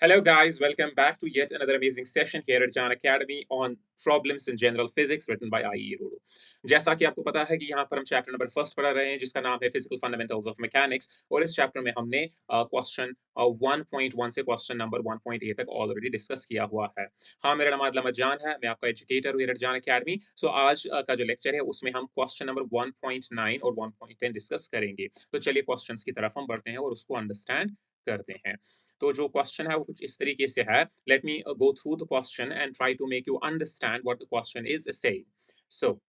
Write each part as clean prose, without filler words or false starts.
Hello, guys. Welcome back to yet another amazing session here at Jan Academy on Problems in General Physics written by IE Ruru. जैसा कि आपको पता है कि यहाँ पर हम चैप्टर नंबर फर्स्ट पढ़ा रहे हैं जिसका नाम है फिजिकल फंडामेंटल्स ऑफ मैकेनिक्स और इस चैप्टर में हमने क्वेश्चन 1.1 से क्वेश्चन नंबर 1.8 तक ऑलरेडी डिस्कस किया हुआ है। हाँ, मेरा नाम आदिल अहमद जान है, मैं आपका एजुकेटर हूँ here at जान अकेडमी। सो आज का जो लेक्चर है उसमें हम क्वेश्चन नंबर 1.9 और 1.10 डिस्कस करेंगे। तो चलिए क्वेश्चंस की तरफ हम बढ़ते हैं और उसको अंडरस्टैंड करते हैं। तो जो क्वेश्चन है वो कुछ इस तरीके से है। Let me go through the question and try to make you understand what the question is saying. So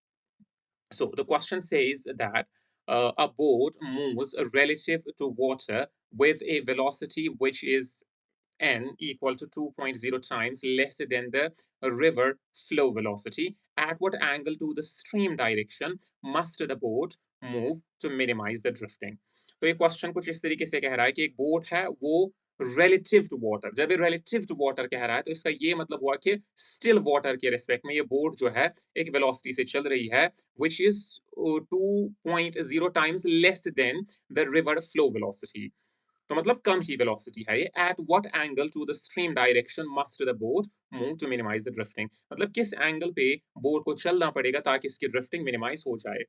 the question says that a boat moves relative to water with a velocity which is n equal to 2.0 times less than the river flow velocity. At what angle to the stream direction must the boat move to minimize the drifting? तो ये question कुछ इस तरीके से कह रहा है कि एक बोट है वो रिलेटिव टू वाटर। जब ये रिलेटिव टू वाटर कह रहा है तो इसका ये मतलब हुआ कि स्टिल वाटर के रिस्पेक्ट में ये बोट जो है एक वेलोसिटी से चल रही है which is 2.0 times less than the river flow velocity. तो मतलब कम ही वेलोसिटी है ये। At what angle to the stream direction must the boat move to minimise the drifting, मतलब किस एंगल पे बोट को चलना पड़ेगा ताकि इसकी ड्रिफ्टिंग मिनिमाइज हो जाए।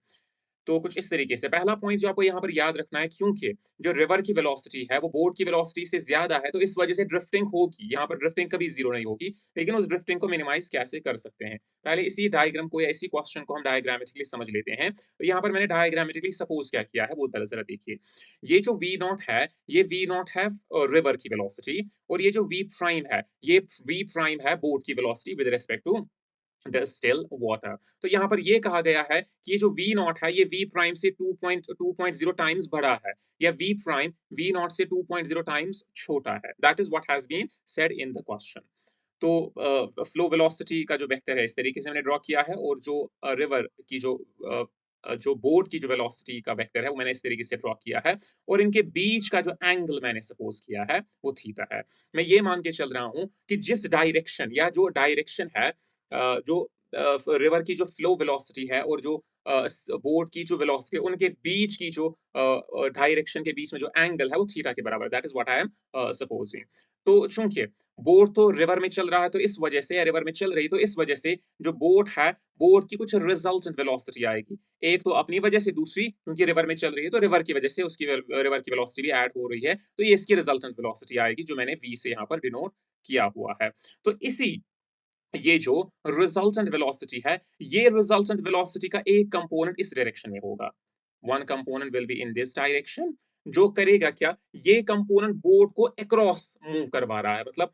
तो कुछ इस तरीके से पहला पॉइंट जो आपको यहाँ पर याद रखना है, क्योंकि जो रिवर की वेलोसिटी है वो बोट की वेलोसिटी से ज्यादा है तो इस वजह से ड्रिफ्टिंग होगी। यहाँ पर ड्रिफ्टिंग कभी जीरो नहीं होगी, लेकिन उस ड्रिफ्टिंग को मिनिमाइज कैसे कर सकते हैं, पहले इसी डायग्राम को या इसी क्वेश्चन को हम डायग्रामेटिकली समझ लेते हैं। तो यहाँ पर मैंने डायग्रामेटिकली सपोज क्या किया है वो जरा देखिए। ये जो वी नॉट है, ये वी नॉट है रिवर की वेलोसिटी, और ये जो वी प्राइम है ये वी प्राइम है बोट की velocity with respect to the still water. तो यहाँ पर ये कहा गया है कि ये जो वी नॉट है ये वी प्राइम से 2.0 टाइम्स बड़ा है, या वी प्राइम वी नॉट से 2.0 टाइम्स छोटा है। That is what has been said in the question. तो फ्लो वेलोसिटी का जो वेक्टर है इस तरीके से मैंने ड्रॉ किया है, और जो रिवर की जो बोट की जो वेलोसिटी का वेक्टर है वो मैंने इस तरीके से ड्रॉ किया है, और इनके बीच का जो एंगल मैंने सपोज किया है वो थीटा है। मैं ये मान के चल रहा हूं कि जिस डायरेक्शन या जो डायरेक्शन है जो रिवर की जो फ्लो वेलोसिटी है और जो बोट की जो वेलोसिटी है उनके बीच की जो डायरेक्शन के बीच में जो एंगल है वो थीटा के बराबर। That is what I am supposing. तो चूंकि बोट तो रिवर में चल रहा है तो इस वजह से, या रिवर में चल रही तो इस वजह से जो बोट है बोट की कुछ रिजल्टेंट वेलोसिटी आएगी। एक तो अपनी वजह से, दूसरी क्योंकि रिवर में चल रही है तो रिवर की वजह से उसकी रिवर की वेलोसिटी भी ऐड हो रही है, तो ये इसकी रिजल्टेंट वेलोसिटी आएगी जो मैंने वी से यहाँ पर डिनोट किया हुआ है। तो इसी ये जो रिजल्टेंट वेलोसिटी है, ये रिजल्टेंट वेलोसिटी का एक कंपोनेंट इस डायरेक्शन में होगा। One component will be in this direction, जो करेगा क्या, ये कंपोनेंट बोर्ड को अक्रॉस मूव करवा रहा है। मतलब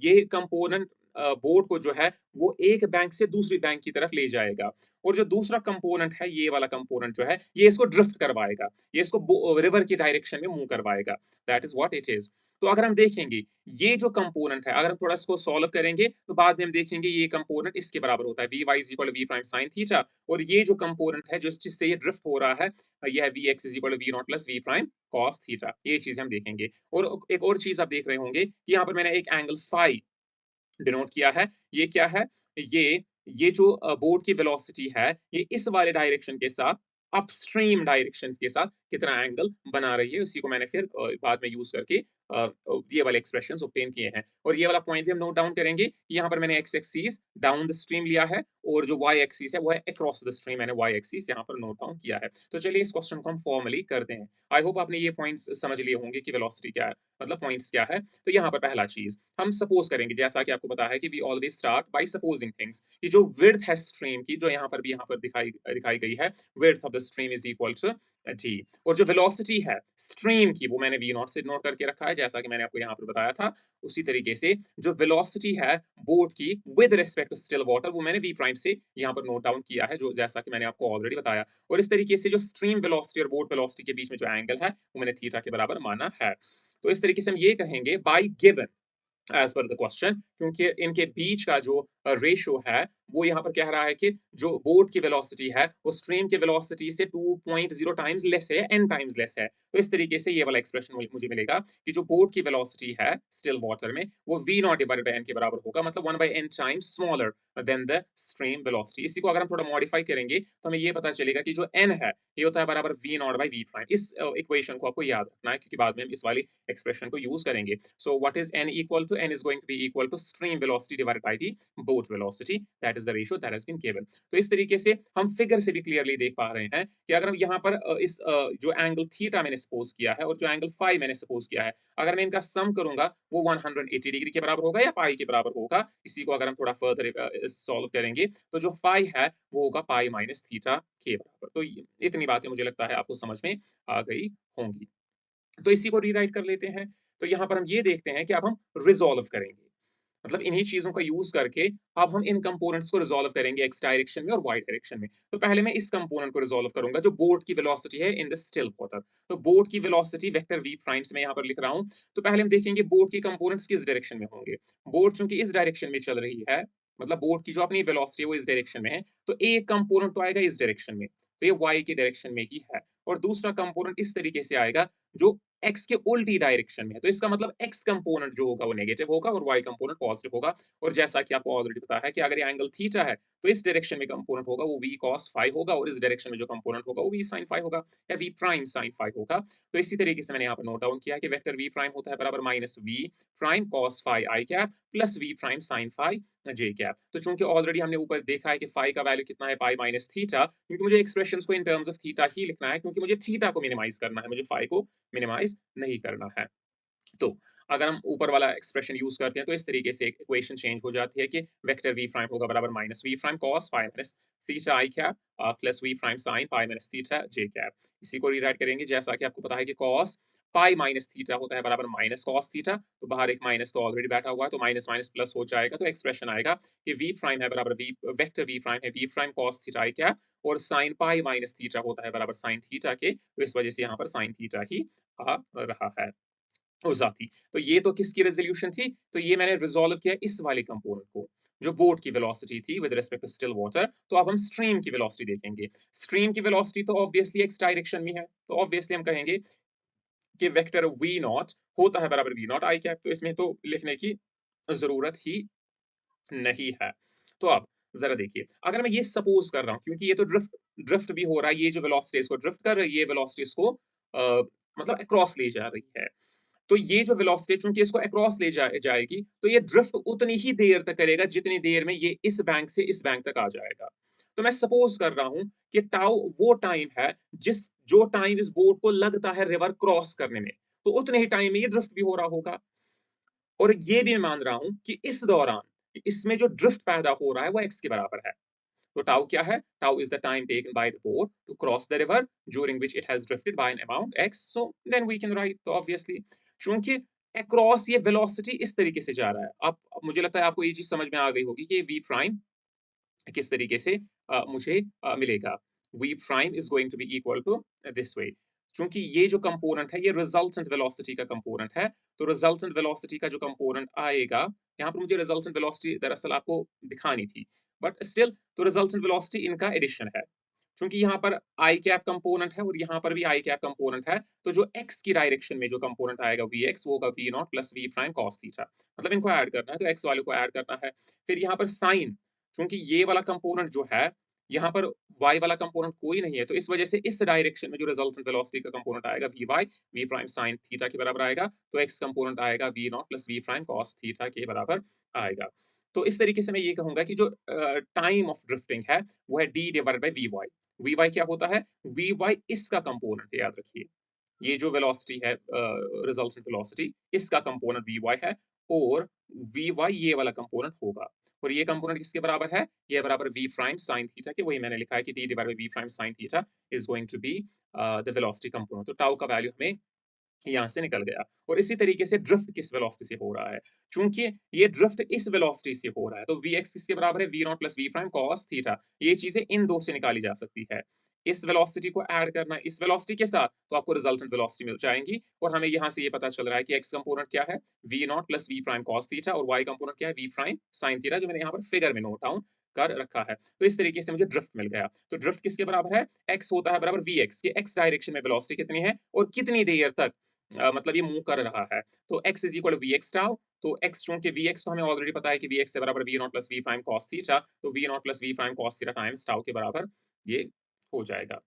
ये कंपोनेंट बोर्ड को जो है वो एक बैंक से दूसरी बैंक की तरफ ले जाएगा, और जो दूसरा कंपोनेंट है ये वाला कंपोनेंट जो है ये इसको ड्रिफ्ट करवाएगा, ये इसको रिवर की डायरेक्शन में मूव करवाएगा। That is what it is. तो अगर हम देखेंगे ये जो कंपोनेंट है, अगर हम थोड़ा इसको सॉल्व करेंगे तो बाद में हम देखेंगे ये कंपोनेंट इसके बराबर होता है, v y is equal to v prime sine theta, और ये जो कंपोनेंट है जो जिससे ये ड्रिफ्ट हो रहा है ये है v x is equal to v not plus v prime cos theta. ये चीज हम देखेंगे। और एक और चीज आप देख रहे होंगे कि यहाँ पर मैंने एक एंगल फाई डिनोट किया है। ये क्या है, ये जो बोर्ड की वेलोसिटी है ये इस वाले डायरेक्शन के साथ अपस्ट्रीम डायरेक्शंस के साथ कितना एंगल बना रही है, उसी को मैंने फिर बाद में यूज करके ये वाले एक्सप्रेशंस ऑब्टेन किए हैं। और ये वाला पॉइंट भी हम नोट डाउन करेंगे कि यहाँ पर मैंने x axis down the stream लिया है, और जो वाई एक्सिस है वो है अक्रॉस द स्ट्रीम, मैंने वाई एक्सिस यहाँ पर नोट डाउन किया है। तो चलिए इस क्वेश्चन को हम फॉर्मली करते हैं। आई होप आपने ये पॉइंट्स समझ लिए होंगे कि वेलोसिटी क्या है, मतलब पॉइंट्स क्या है। तो यहाँ पर पहला चीज हम सपोज करेंगे, जैसा कि आपको पता है कि we always start by supposing things, कि जो विड्थ है स्ट्रीम की, जो यहाँ पर भी यहाँ पर दिखाई दिखाई गई है, width of the stream is equal to t, और जो वेलोसिटी है स्ट्रीम की वो मैंने वी नॉट से नोट करके रखा है, जैसा कि मैंने आपको यहाँ पर बताया था। उसी तरीके से जो वेलोसिटी है बोट की with respect to still water वो मैंने वी प्राइम से यहाँ पर नोट डाउन किया है, जो जैसा कि मैंने आपको ऑलरेडी बताया। और इस तरीके से जो स्ट्रीम वेलोसिटी और बोट वेलोसिटी के बीच में जो एंगल है वो मैंने थीटा के बराबर माना है। तो इस तरीके से हम ये कहेंगे by given as per the question, क्योंकि इनके बीच का जो रेशियो है, वो यहाँ पर कह रहा है कि जो बोट की वेलोसिटी है, वो स्ट्रीम की वेलोसिटी से 2.0 टाइम्स लेस है या n टाइम्स लेस है। तो इस तरीके से ये वाला एक्सप्रेशन मुझे मिलेगा कि जो बोट की वेलोसिटी है स्टिल वाटर में, वो v not divided by n के बराबर होगा, मतलब 1/n times smaller than the stream velocity. इसी को अगर हम थोड़ा मॉडिफाई करेंगे, तो हमें ये पता चलेगा कि जो n है, ये होता है बराबर v naught by v prime. इस इक्वेशन को आपको याद रखना है, क्योंकि बाद में हम इस वाली एक्सप्रेशन को यूज करेंगे। So what is n equal to? n is going to be equal to stream velocity divided by the boat velocity, that is the ratio that has been given. तो इस तरीके से हम फिगर से भी clearly देख पा रहे हैं कि अगर हम यहाँ पर जो एंगल थीटा मैंने सपोज किया है और जो एंगल फाई मैंने सपोज किया है, अगर मैं इनका सम करूंगा, वो 180 डिग्री के बराबर होगा या पाई के बराबर होगा। इसी को अगर हम थोड़ा फर्दर सॉल्व करेंगे, तो जो फाई है वो होगा पाई माइनस थीटा के बराबर। तो इतनी बातें मुझे लगता है आपको समझ में आ गई होंगी। तो इसी को रीराइट कर लेते हैं। तो यहाँ पर हम ये देखते हैं कि अब हम रिजॉल्व करेंगे, मतलब इन्हीं चीजों का यूज करके अब हम इन कंपोनेंट्स को रिजॉल्व करेंगे एक्स डायरेक्शन में और वाई डायरेक्शन में। तो पहले मैं इस कंपोनेंट को रिजॉल्व करूंगा जो बोट की वेलोसिटी है इन द स्टिल वाटर। तो बोट की वेलोसिटी वेक्टर वी प्राइम्स में यहाँ पर लिख रहा हूं। तो पहले हम देखेंगे बोट की कंपोनेंट्स किस डायरेक्शन में होंगे। बोट चूंकि इस डायरेक्शन में चल रही है, मतलब बोट की जो अपनी वेलोसिटी है वो इस डायरेक्शन में है, तो एक कंपोनेंट तो आएगा इस डायरेक्शन में, तो ये वाई की डायरेक्शन में ही है। और दूसरा कंपोनेंट इस तरीके से आएगा जो एक्स के उल्टी डायरेक्शन में है। तो इसका मतलब एक्स कंपोनेंट जो होगा वो नेगेटिव होगा और वाई कंपोनेंट पॉजिटिव होगा। और जैसा कि आपको ऑलरेडी पता है कि अगर ये एंगल थीटा है, तो इस डायरेक्शन में कंपोनेंट होगा वो v cos phi होगा और इस डायरेक्शन में जो कंपोनेंट होगा वो v sin phi होगा या v prime sin phi होगा। तो इसी तरीके से मैंने यहाँ पर नोट डाउन किया है कि वेक्टर v प्राइम होता है बराबर minus v prime cos phi i cap plus v prime sin phi j cap. तो चूंकि ऑलरेडी हमने ऊपर देखा है कि phi का वैल्यू कितना है, पाई माइनस थीटा, क्योंकि मुझे एक्सप्रेशंस को इन टर्म्स ऑफ थीटा ही लिखना है, क्योंकि मुझे थीटा को मिनिमाइज करना है, मुझे phi को मिनिमाइज नहीं करना है। तो अगर हम ऊपर वाला एक्सप्रेशन यूज करते हैं, तो इस तरीके से इक्वेशन चेंज हो जाती है कि वेक्टर v प्राइम होगा बराबर minus v prime cos pi minus theta i cap plus v prime sin pi minus theta j cap. इसी को रीराइट करेंगे जैसा कि आपको पता है कि cos पाई माइनस थीटा होता है बराबर माइनस cos थीटा। तो बाहर एक माइनस तो ऑलरेडी बैठा हुआ है, तो माइनस माइनस प्लस हो जाएगा। तो एक्सप्रेशन आएगा कि v प्राइम है बराबर v वेक्टर v प्राइम है v prime cos theta i cap और sin पाई माइनस थीटा होता है बराबर sin थीटा के। तो इस वजह से यहाँ पर sin थीटा ही आ रहा है हो जाती। तो ये तो किसकी रेज़ोल्यूशन थी? तो ये मैंने रिज़ॉल्व किया इस वाले कंपोनेंट को, जो बोट की वेलोसिटी थी with respect to still water. तो अब हम स्ट्रीम की वेलोसिटी देखेंगे। स्ट्रीम की वेलोसिटी तो ऑब्वियसली एक्स डायरेक्शन में है, तो ऑब्वियसली हम कहेंगे कि वेक्टर वी नॉट होता है बराबर वी नॉट आई कैप। तो इसमें तो लिखने की ज़रूरत ही नहीं है। तो अब ज़रा देखिए, अगर मैं ये सपोज़ कर रहा हूँ, क्योंकि ये तो ड्रिफ्ट ड्रिफ्ट भी हो रहा है, ये जो वेलोसिटी है इसको ड्रिफ्ट कर रही है, ये वेलोसिटी इसको मतलब अक्रॉस ले जा रही है। तो ये जो वेलोसिटी चूंकि इसको अक्रॉस ले जाएगी, तो ये ड्रिफ्ट उतनी ही देर तक करेगा जितनी देर में ये इस बैंक से इस बैंक तक आ जाएगा। तो मैं सपोज कर रहा हूं कि टाउ वो टाइम है जिस जो टाइम इस बोट को लगता है रिवर क्रॉस करने में, तो उतने ही टाइम में ये ड्रिफ्ट भी हो रहा होगा। और ये भी मैं मान रहा हूं कि इस दौरान इसमें जो ड्रिफ्ट पैदा हो रहा है वो एक्स के बराबर है। तो टाउ क्या है? Tau is the time taken by the boat to cross the river during which it has drifted by an amount x। So then we can write, तो ऑब्वियसली चूंकि अक्रॉस ये वेलोसिटी इस तरीके से जा रहा है। अब मुझे लगता है आपको ये चीज समझ में आ गई होगी कि v प्राइम किस तरीके से मुझे मिलेगा। v prime is going to be equal to this way. चूंकि ये जो कंपोनेंट है ये रिजल्टेंट वेलोसिटी का कंपोनेंट है, तो रिजल्टेंट वेलोसिटी का जो कंपोनेंट आएगा, यहाँ पर मुझे रिजल्टेंट वेलोसिटी दरअसल आपको दिखानी थी, बट स्टिल तो रिजल्टेंट वेलोसिटी इनका एडिशन है। चूंकि यहाँ पर आई कैप कंपोनेंट है और यहाँ पर भी आई कैप कंपोनेंट है, तो जो एक्स की डायरेक्शन में जो कंपोनेंट आएगा वी एक्स, वो होगा v not plus v prime cos theta. मतलब इनको ऐड करना है, तो एक्स वाले को ऐड करना है। फिर यहाँ पर साइन, चूंकि ये वाला कंपोनेंट जो है, यहाँ पर y वाला कंपोनेंट कोई नहीं है, तो इस वजह से इस डायरेक्शन में जो रिजल्टेंट वेलोसिटी का कंपोनेंट आएगा v y, v prime sine theta के बराबर आएगा। तो x कंपोनेंट आएगा v not plus v prime cos theta के बराबर आएगा। तो इस तरीके से मैं ये कहूंगा कि जो टाइम ऑफ ड्रिफ्टिंग है वो है d divided by v y. V y क्या होता है? वी वाई इसका कंपोनेंट है, याद रखिए। ये जो वेलोसिटी है रिजल्टेंट वेलोसिटी, इसका कंपोनेंट वी वाई है और वी वाई ये वाला कंपोनेंट होगा। और ये कंपोनेंट किसके बराबर है? ये बराबर वी प्राइम साइन थीटा के। वही मैंने लिखा है कि d divided by v prime sine theta is going to be the velocity component. तो टाउ का वैल्यू हमें यहाँ से निकल गया। और इसी तरीके से ड्रिफ्ट किस वेलोसिटी से हो रहा है? चूंकि ये ड्रिफ्ट इस वेलोसिटी से हो रहा है, तो वी एक्स किसके बराबर है? V not plus v prime cos theta. ये चीजें इन दो से निकाली जा सकती है। इस वेलोसिटी को ऐड करना है इस वेलोसिटी के साथ, तो आपको रिजल्टेंट वेलोसिटी मिल जाएँगी और हमें यहाँ से ये पता चल रहा है कि x कंपोनेंट क्या है, v not plus v prime cos theta और y कंपोनेंट क्या है, v प्राइम साइन थीटा जो मैंने यहाँ पर फिगर में नोट डाउन कर रखा है। तो इस तरीके से मुझे ड्रिफ्ट मिल गया। तो ड्रिफ्ट किसके बराबर है? x होता है बराबर vx कि x डायरेक्शन में वेलोसिटी कितनी है और कितनी देर तक मतलब ये मूव कर रहा है। तो x is equal to vx tau तो x चूँकि vx तो हमें ऑलरेडी पता है कि vx से बराबर v not plus v prime cos theta, तो v not plus v prime cos theta times tau के बराबर ये हो जाएगा।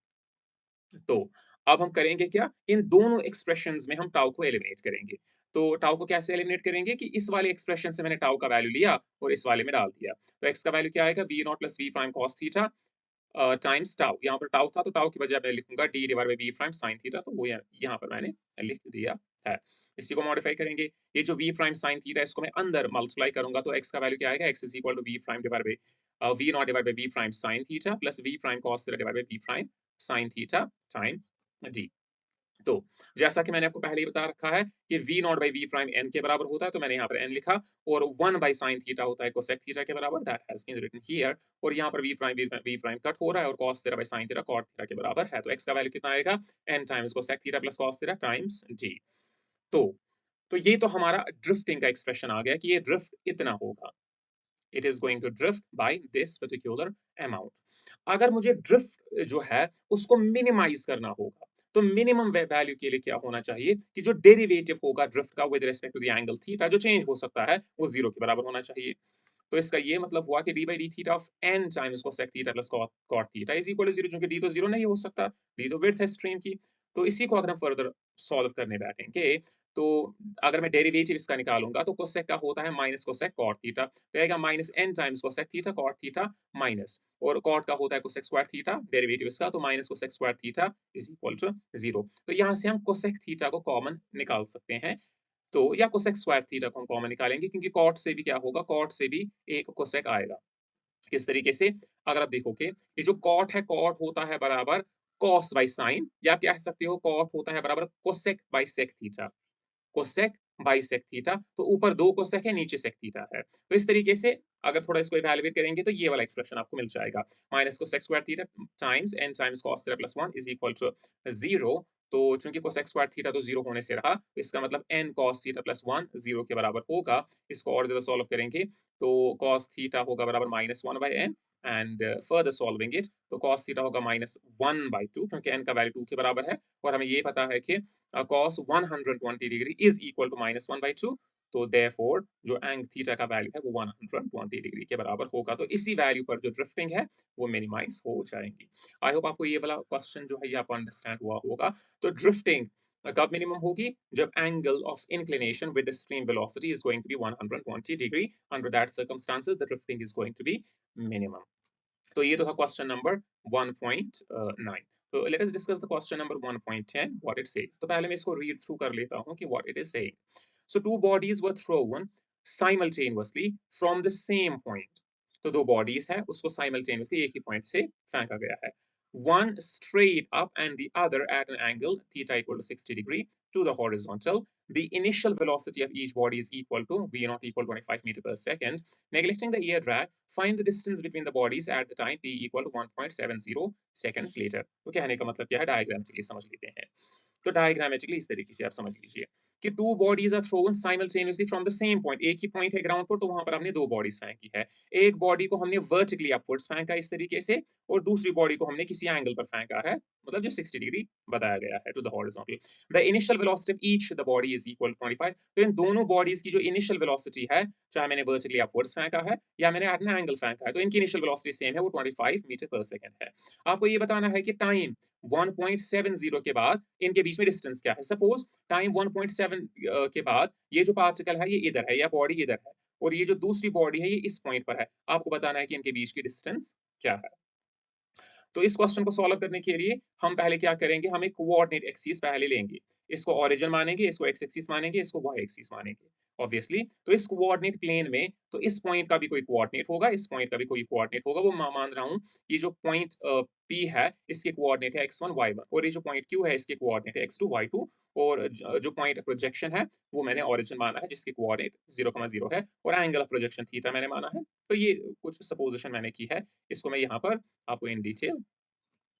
तो अब हम करेंगे क्या? इन दोनों एक्सप्रेशंस में हम टाउ को एलिमिनेट करेंगे। तो टाउ को कैसे एलिमिनेट करेंगे कि इस वाले एक्सप्रेशन से मैंने टाउ का वैल्यू लिया और इस वाले में डाल दिया। तो x का वैल्यू क्या आएगा? v not plus v prime cos theta times tau. यहाँ पर टाउ था तो टाउ की बजाय मैं लिखूँगा d divide by v prime sin theta तो वो यहाँ पर मैंने लिख दिया है। इसी को मॉडिफाई करेंगे। ये जो v प्राइम sin थीटा है इसको मैं अंदर मल्टीप्लाई करूँगा तो x का वैल्यू क्या आएगा? x is equal to v prime divide by v not divide by v prime sin theta plus v prime cos theta divide by v prime sin theta times d। तो जैसा कि मैंने आपको पहले ही बता रखा है कि v not by v prime n के बराबर होता है तो मैंने यहाँ पर n लिखा और 1 बाई साइन थीटा होता है कोसेक थीटा के बराबर that has been written here और यहाँ पर v प्राइम कट हो रहा है और cos theta by sine theta cot theta के बराबर है तो x का वैल्यू कितना आएगा n times cosec theta plus cos theta times d। तो तो ये तो हमारा ड्रिफ्टिंग का एक्सप्रेशन आ गया कि ये ड्रिफ्ट इतना होगा। It is going to drift by this particular amount. अगर मुझे ड्रिफ्ट जो है उसको मिनिमाइज करना होगा तो मिनिमम वैल्यू के लिए क्या होना चाहिए कि जो डेरिवेटिव होगा ड्रिफ्ट का with respect to the angle theta जो चेंज हो सकता है वो जीरो के बराबर होना चाहिए। तो इसका ये मतलब हुआ कि d by d theta of n times cosec theta plus cot theta is equal to zero क्योंकि डी तो जीरो नहीं हो सकता, डी तो विड्थ है स्ट्रीम की। तो इसी को अगर हम फर्दर सॉल्व करने बैठेंगे तो अगर मैं डेरिवेटिव इसका निकालूंगा तो कोसेक का होता है माइनस कोसेक कॉट थीटा तो आएगा minus n times cosec theta cot theta minus और कॉट का होता है कोसेक स्क्वायर थीटा डेरिवेटिव इसका तो minus cosec square theta is equal to zero. तो यहाँ से हम कोसेक थीटा को कॉमन निकाल सकते हैं तो या कोसेक स्क्वायर थीटा को हम कॉमन निकालेंगे क्योंकि कॉट से भी क्या होगा कॉट से भी एक कोसेक आएगा। किस तरीके से अगर आप देखोगे ये जो कॉट है कॉट होता है बराबर कॉस बाई साइन या आप कह सकते हो कॉट होता है बराबर cosec by sec theta cosec by sec theta तो ऊपर दो कोसेक है नीचे सेक थीटा है तो इस तरीके से अगर थोड़ा इसको इवैल्यूएट करेंगे तो ये वाला एक्सप्रेशन आपको मिल जाएगा minus cosec square theta times n times cos theta plus one is equal to zero. तो चूंकि कोसेक स्क्वायर थीटा तो जीरो होने से रहा तो इसका मतलब n cos theta plus one zero के बराबर होगा। इसको और ज्यादा सॉल्व करेंगे तो कॉस थीटा होगा बराबर minus one by n and further solving it तो कॉस थीटा होगा माइनस वन बाई टू क्योंकि एन का वैल्यू टू के बराबर है और हमें ये पता है कि cos 120 degree is equal to minus 1 by 2 तो therefore जो एंग थीटा का वैल्यू है वो 120 डिग्री के बराबर होगा तो इसी वैल्यू पर जो ड्रिफ्टिंग है वो मिनिमाइज हो जाएंगी। आई होप आपको ये वाला क्वेश्चन जो है ये आपको अंडरस्टैंड हुआ होगा। तो ड्रिफ्टिंग कब मिनिमम होगी जब angle of inclination with the stream velocity is going to be 120 degree under that circumstances the drifting is going to be minimum. तो ये तो था क्वेश्चन नंबर 1.9। तो let us discuss the question number 1.10 what it says. तो पहले मैं इसको read through कर लेता हूं कि what it is saying. So two bodies were thrown simultaneously from the same point. तो दो बॉडीज है उसको साइमल्टेनियसली एक ही पॉइंट से फेंका गया है। One straight up and the other at an angle theta equal to 60 degree to the horizontal. The initial velocity of each body is equal to v naught equal 25 meter per second. Neglecting the air drag, find the distance between the bodies at the time t equal to 1.70 seconds later. तो कहने का मतलब क्या है diagrammatically समझ लेते हैं। तो डायग्रामेटिकली इस तरीके से आप समझ लीजिए कि two bodies are thrown simultaneously from the same point. एक ही पॉइंट है ग्राउंड पर तो वहां पर हमने दो बॉडीज फेंकी है। एक बॉडी को हमने वर्टिकली अपवर्ड्स फेंका इस तरीके से और दूसरी बॉडी को हमने किसी एंगल पर फेंका है मतलब जो 60 डिग्री बताया गया है to the horizontal. The initial velocity of each the body is equal to 25। तो इन दोनों बॉडीज की जो इनिशियल वेलोसिटी है चाहे मैंने वर्टिकली अपवर्ड्स फेंका है या मैंने एट एन एंगल फेंका है तो इनकी इनिशियल वेलोसिटी सेम है वो 25 मीटर पर सेकंड है। आपको ये बताना है कि टाइम 1.70 के बाद इनके बीच में डिस्टेंस क्या है। सपोज टाइम 1.7 के बाद ये जो पार्टिकल है ये इधर है या बॉडी इधर है और ये जो दूसरी बॉडी है ये इस पॉइंट पर है। आपको बताना है कि इनके बीच की डिस्टेंस क्या है। तो इस क्वेश्चन को सॉल्व करने के लिए हम पहले क्या करेंगे हम एक कोऑर्डिनेट एक्सिस पहले लेंगे। इसको ओरिजिन मानेंगे इसको एक्स एक्सिस मानेंगे इसको वाई एक्सिस मानेंगे ऑब्वियसली। तो इस कोऑर्डिनेट प्लेन में तो इस पॉइंट का भी कोई कोऑर्डिनेट होगा इस पॉइंट का भी कोई कोऑर्डिनेट होगा वो मैं मान रहा हूँ। ये जो पॉइंट पी है इसके कोऑर्डिनेट है x1 y1 और ये जो पॉइंट q है इसके कोऑर्डिनेट है x2 y2 और जो पॉइंट प्रोजेक्शन है वो मैंने ओरिजिन माना है जिसके कोऑर्डिनेट 0,0 है और एंगल ऑफ प्रोजेक्शन थीटा मैंने माना है। तो ये कुछ सपोजिशन मैंने की है इसको मैं यहाँ पर आपको इन डिटेल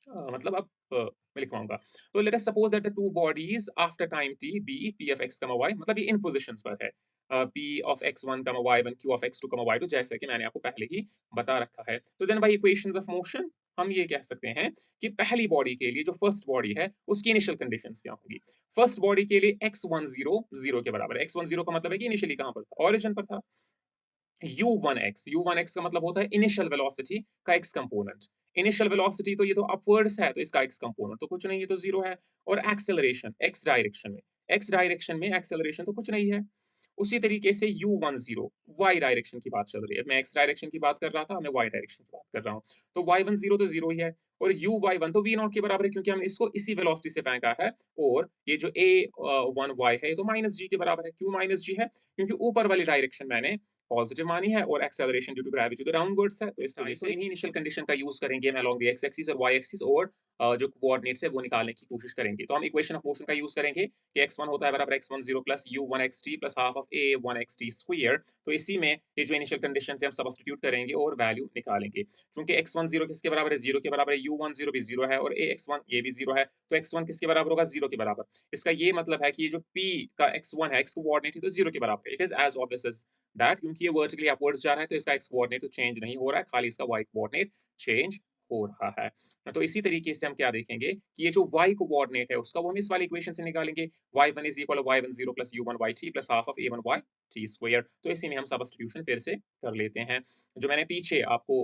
मतलब अब मैं लिखवाऊँगा। तो let us suppose that the two bodies after time t be p of x, y, मतलब ये इन पोज़ीशंस पर है। p of x1, y1, q of x2, y2, जैसे कि मैंने आपको पहले ही बता रखा है। तो then by equations of motion हम ये कह सकते हैं कि पहली बॉडी के लिए जो फर्स्ट बॉडी है, उसकी इनिशियल कंडीशंस क्या होंगी? फर्स्ट बॉडी के लिए x10 0 के बराबर है। x10 का मतलब है कि इनिशियली कहाँ पर था? ओरिजिन पर था। u1x का मतलब होता है इनिशियल वेलोसिटी का x कंपोनेंट। इनिशियल वेलोसिटी तो ये तो अपवर्ड्स है, तो इसका x कंपोनेंट तो कुछ नहीं, ये तो 0 है। और एक्सेलरेशन x डायरेक्शन में एक्सेलरेशन तो कुछ नहीं है। उसी तरीके से u10 y डायरेक्शन की बात चल रही है। मैं x डायरेक्शन की बात कर रहा था, मैं y डायरेक्शन की बात कर रहा हूँ। तो y10 तो 0 ही है और uy1 तो v0 के बराबर है, क्योंकि हमने इसको इसी वेलोसिटी से फेंका है। और ये जो a1y है, ये तो माइनस g के बराबर है। क्यों माइनस g है? क्योंकि ऊपर वाली डायरेक्शन मैंने पॉजिटिव मानी है और एक्सेलरेशन ड्यू टू ग्रेविटी तो डाउनवर्ड्स है। तो इस वजह से इन्हीं इनिशियल कंडीशन का यूज करेंगे हम अलोंग द एक्स एक्सिस और वाई एक्सिस, और जो कोऑर्डिनेट्स है वो निकालने की कोशिश करेंगे। तो हम इक्वेशन ऑफ मोशन का यूज करेंगे कि x1 होता है बराबर x10 plus u1xt plus half of a1xt square. तो इसी में ये जो इनिशियल कंडीशन है हम सब्स्टिट्यूट करेंगे और वैल्यू निकालेंगे। चूंकि x10 किसके बराबर है? 0 के बराबर है। u10 भी 0 है और ax1 ये भी 0 है। तो x1 किसके बराबर होगा? 0 के बराबर। इसका ये मतलब है कि ये जो p का x1 है, x कोऑर्डिनेट है, तो 0 के बराबर है। It is as obvious as that, क्योंकि ये वर्टिकली अपवर्ड्स जा रहा है, तो इसका एक्स कोऑर्डिनेट तो चेंज नहीं हो रहा है, खाली इसका वाई कोऑर्डिनेट चेंज हो रहा है। तो इसी तरीके से हम क्या देखेंगे कि ये जो y कोऑर्डिनेट है उसका वो हम इस वाली इक्वेशन से निकालेंगे। y1 is equal to y10 plus u1 yt plus half of a1 y t square. तो इसी में हम सब्स्टिट्यूशन फिर से कर लेते हैं, जो मैंने पीछे आपको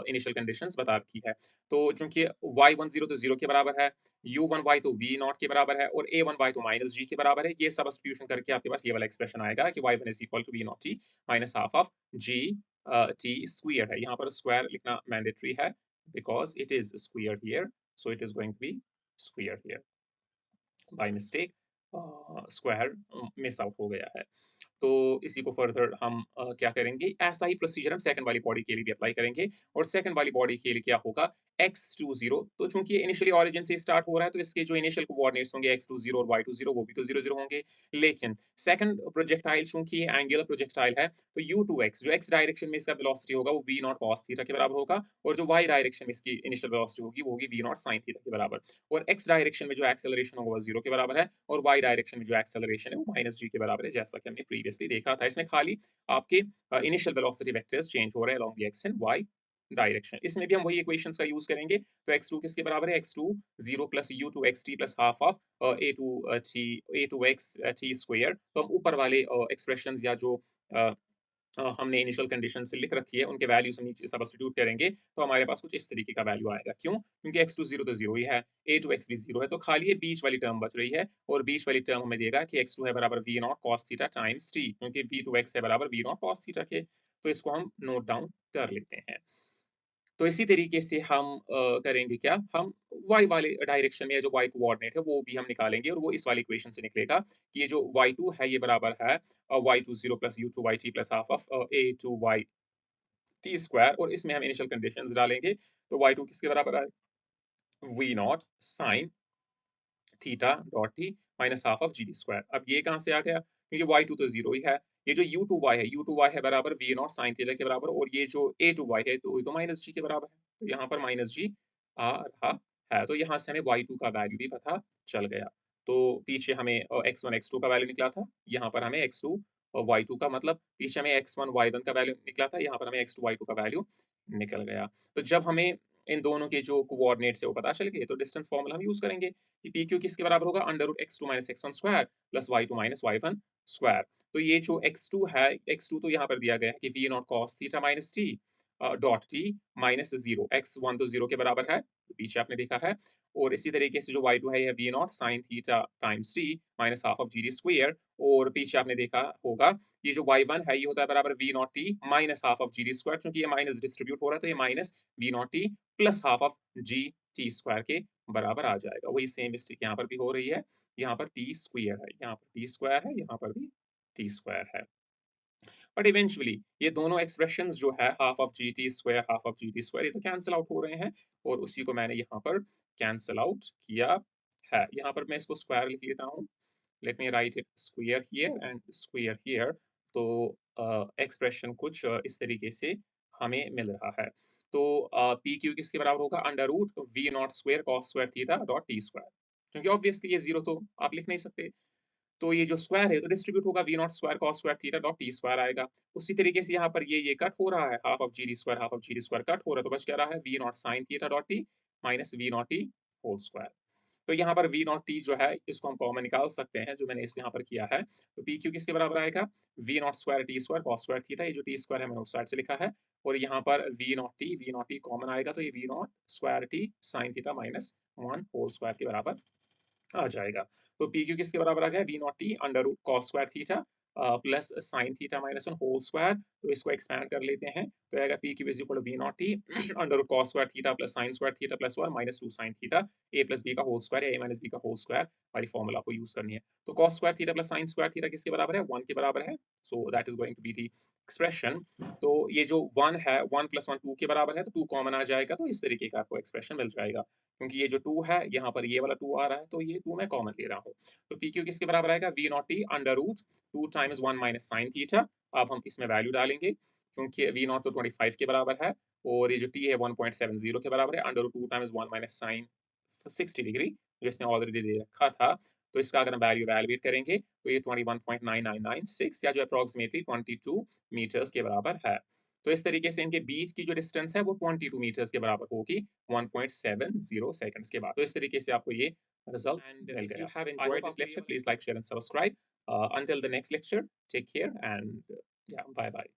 इनिशियल कंडीशंस बता रखी है। तो चूंकि y10 तो 0 के बराबर है, u1y तो v0 के बराबर है और a1y तो माइनस g के बराबर है। ये सब्स्टिट्यूशन करके आपके पास ये वाला एक्सप्रेशन आएगा कि y1 is equal to v0 t minus half of g t square है। यहाँ पर स्क्वायर लिखना मैंडेटरी है because it is square here, so it is going to be square here. By mistake square miss out हो गया है। तो इसी को फर्दर हम क्या करेंगे, ऐसा ही प्रोसीजर हम सेकंड वाली बॉडी के लिए भी अप्लाई करेंगे। और सेकंड वाली बॉडी के लिए क्या होगा, x20, तो चूंकि ये इनिशियली ओरिजिन से स्टार्ट हो रहा है, तो इसके जो इनिशियल कोऑर्डिनेट्स होंगे x20 और y20 वो भी तो 0 0 होंगे। लेकिन सेकंड प्रोजेक्टाइल चूंकि ये एंगुलर प्रोजेक्टाइल है, तो u2x जो x डायरेक्शन में इसका वेलोसिटी होगा वो v0 cos थीटा के बराबर होगा, और जो y डायरेक्शन में इसकी इनिशियल वेलोसिटी होगी वो होगी v0 sin थीटा के बराबर। और x डायरेक्शन में जो एक्सेलरेशन होगा वो 0 के बराबर है, और y डायरेक्शन में जो एक्सेलरेशन है वो माइनस g के बराबर है, जैसा कि हमने प्रीवियसली देखा था। इसमें खाली आपके इनिशियल वेलोसिटी वेक्टर्स चेंज हो रहे हैं along the x and y direction. इसमें भी हम वही इक्वेशंस का यूज करेंगे। तो x2 किसके बराबर है? x2 0 plus u2 xt plus half of a2 x t square. तो हम ऊपर वाले एक्सप्रेशंस या जो अ, हमने इनिशियल कंडीशन से लिख रखी है उनके वैल्यूज हम नीचे सब्स्टिट्यूट करेंगे, तो हमारे पास कुछ इस तरीके का वैल्यू आएगा। क्यों? क्योंकि x2 0 तो 0 ही है, a2x भी 0 है, तो खाली ये बीच वाली टर्म बच रही है, और बीच वाली टर्म हमें देगा कि x2 है बराबर v0 cos theta times t, क्योंकि v2x है बराबर v0 cos थीटा के। तो इसको हम नोट डाउन कर लेते हैं। तो इसी तरीके से हम करेंगे क्या, हम y वाले डायरेक्शन में जो y कोऑर्डिनेट है वो भी हम निकालेंगे, और वो इस वाली इक्वेशन से निकलेगा कि ये जो y2 है ये बराबर है y20 plus u2 yt plus half of a2 T square, और इसमें हम इनिशियल कंडीशंस डालेंगे। तो y2 किसके बराबर है? v0 sin theta dot t minus half of g d square. अब ये कहाँ से आ गया? क्योंकि y2 तो 0 ही है। ये जो u2y है बराबर v0 sin थीटा के बराबर, और ये जो a2y है तो ये तो माइनस जी के बराबर है। तो यहाँ पर माइनस जी आ रहा है। तो यहाँ से हमें y2 का वैल्यू भी पता चल गया। तो पीछे हमें x1 x2 का वैल्यू निकला था, यहाँ पर हमें x2 और y2 का, मतलब पीछे हमें x1 y1 का वैल्यू निकला था, यहाँ पर हमें x2 y2 का वैल्यू निकल गया। तो जब हमें इन दोनों के जो कोऑर्डिनेट्स है वो पता चल गए, तो डिस्टेंस फार्मूला हम यूज करेंगे कि पी क्यू किसके बराबर होगा, under root x2 minus x1 square plus y2 minus y1 square. तो ये जो x2 है, x2 तो यहाँ पर दिया गया है कि v not cos theta minus t dot t minus 0, x1 तो 0 के बराबर है, तो पीछे आपने देखा है। और इसी तरीके से जो y2 है, ये v not sin theta times t minus half of g d square. और पीछे आपने देखा होगा ये जो y1 है ये होता है बराबर v not t minus half of g d square, क्योंकि ये माइनस डिस्ट्रीब्यूट हो रहा है, तो ये minus v not t plus half of G T square के बराबर आ जाएगा। वही सेम मिस्टेक यहाँ पर भी हो रही है, यहाँ पर टी स्क्वायर है, यहाँ पर टी स्क्वायर है, यहाँ पर भी टी स्क्वायर है। बट इवेंचुअली ये दोनों एक्सप्रेशंस जो है half of G T square, half of G T square, ये तो कैंसिल आउट हो रहे हैं, और उसी को मैंने यहाँ पर कैंसिल आउट किया है। यहाँ पर मैं इसको स्क्वायर लिख लेता हूँ। Let me right it square here and square here. तो एक्सप्रेशन कुछ इस तरीके से हमें मिल रहा है। तो पी क्यू किसके बराबर होगा? Under root v not square cos square theta dot t square. क्योंकि ऑब्वियसली ये 0 तो आप लिख नहीं सकते। तो ये जो स्क्वायर है तो डिस्ट्रीब्यूट होगा v not square cos square theta dot t square आएगा। उसी तरीके से यहाँ पर ये कट हो रहा है, half of g d square half of g d square cut हो रहा है, तो बच क्या रहा है? V not sine theta dot t minus v not t whole square. तो यहाँ पर वी नॉट टी जो है इसको हम कॉमन निकाल सकते हैं, जो मैंने इस यहाँ पर किया है। तो पी क्यू किसके बराबर आएगा? V not square t square cos square theta, ये जो टी स्क्वायर है मैंने उस साइड से लिखा है, और यहाँ पर वी नॉट टी कॉमन आएगा, तो ये v not square t sine theta minus 1 whole square के बराबर आ जाएगा। तो पी क्यू किसके बराबर आ गया? V not t under root cos square theta plus sine theta minus 1 whole square. तो इसको एक्सपैंड कर लेते हैं, तो आएगा p q is equal to v not t under root cos square theta plus sine square theta plus 1 minus 2 sine theta a plus b का whole square या a minus b का होल स्क्वायर वाली formula को use करनी है। तो cos square theta plus sine square theta किसके बराबर है? 1 के बराबर है। So that is going to be the expression. तो ये जो 1 है, 1 प्लस 1 2 के बराबर है, तो 2 कॉमन आ जाएगा, तो इस तरीके का आपको एक्सप्रेशन मिल जाएगा। क्योंकि ये जो 2 है, यहाँ पर ये वाला 2 आ रहा है, तो ये 2 मैं कॉमन ले रहा हूँ। तो पी क्यू किसके बराबर आएगा? V not t under root 2 times 1 minus sine theta. अब हम इसमें वैल्यू डालेंगे, क्योंकि वी नॉट तो 25 के बराबर है, और ये जो टी है 1.70 के बराबर है, under root 2 times 1 minus sine 60 degree, जो इसने ऑलरेडी दे रखा था। तो इसका अगर हम वैल्यू इवैल्यूएट करेंगे, तो ये 21.9996 या जो अप्रॉक्सिमेटली 22 मीटर्स के बराबर है। तो इस तरीके से इनके बीच की जो डिस्टेंस है वो 22 मीटर्स के बराबर होगी 1.70 सेकंड्स के बाद। तो इस तरीके से आपको ये result And मिल if गया। you have I enjoyed hope this आपको ये lecture, वाला please like, share and subscribe. Until the next lecture, take care and yeah, bye bye.